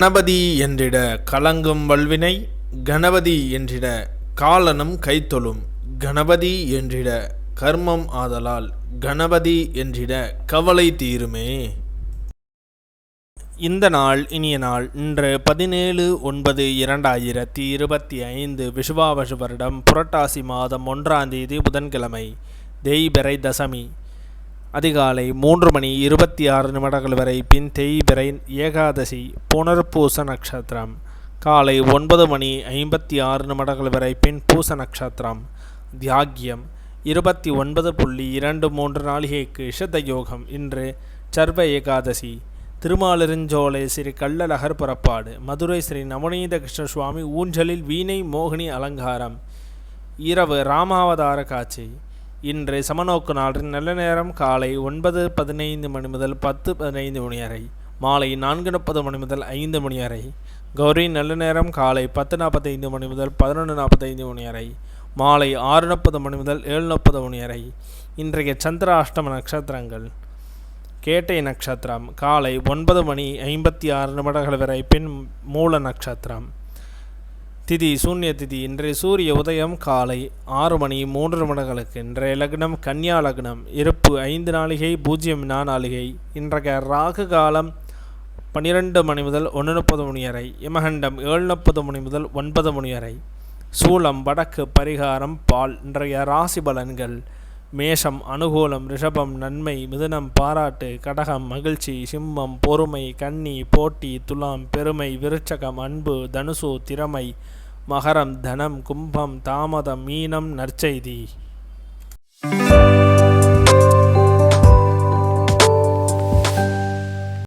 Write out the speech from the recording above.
கணபதி என்றிட கலங்கும் வல்வினை, கணபதி என்றிட காலனும் கைத்தொழும், கணபதி என்றிட கர்மம் ஆதலால், கணபதி என்றிட கவலை தீருமே. இந்த நாள் இனிய நாள். இன்று 17/9/2025 விஷுவாவசு வருடம் புரட்டாசி மாதம் 1ஆம் தேதி புதன்கிழமை. தேய்பிறை தசமி. அதிகாலை 3:26 வரை. பின் தேய்பிறை ஏகாதசி. புனர்பூச நட்சத்திரம். காலை 9:56 வரை. பின் பூச நட்சத்திரம். தியாகியம் 29.23 நாளிகைக்கு இஷத யோகம். இன்று சர்வ ஏகாதசி. திருமாலிருஞ்சோலை ஸ்ரீ கள்ளழகர் புறப்பாடு. மதுரை ஸ்ரீ நவநீத கிருஷ்ண சுவாமி ஊஞ்சலில் வீணை மோகினி அலங்காரம். இரவு ராமாவதார காட்சி. இன்று சமநோக்கு நாளின் நல்ல நேரம் காலை 9:15 முதல் 10:15 வரை. மாலை 4:30 முதல் 5 வரை. கௌரி நல்ல நேரம் காலை 10:45 முதல் 11:45 வரை. மாலை 6:30 முதல் 7:30 வரை. இன்றைய சந்திர அஷ்டம நட்சத்திரங்கள். கேட்டை நட்சத்திரம் காலை 9:56 வரை. பின் மூல நட்சத்திரம். திதி சூன்ய திதி. இன்றைய சூரிய உதயம் காலை 6:03 இன்றைய லக்னம் கன்னியா லக்னம். இருப்பு 5 நாளிகை 0 நாளிகை. இன்றைய ராகு காலம் 12 முதல் 1:30 வரை. யமகண்டம் 7:30 முதல் 9 வரை. சூலம் வடக்கு. பரிகாரம் பால். இன்றைய ராசி பலன்கள். மேஷம் அனுகூலம், ரிஷபம் நன்மை, மிதுனம் பாராட்டு, கடகம் மகிழ்ச்சி, சிம்மம் பொறுமை, கன்னி போட்டி, துலாம் பெருமை, விருச்சகம் அன்பு, தனுசு திறமை, மகரம் தனம், கும்பம் தாமதம், மீனம் நற்செய்தி.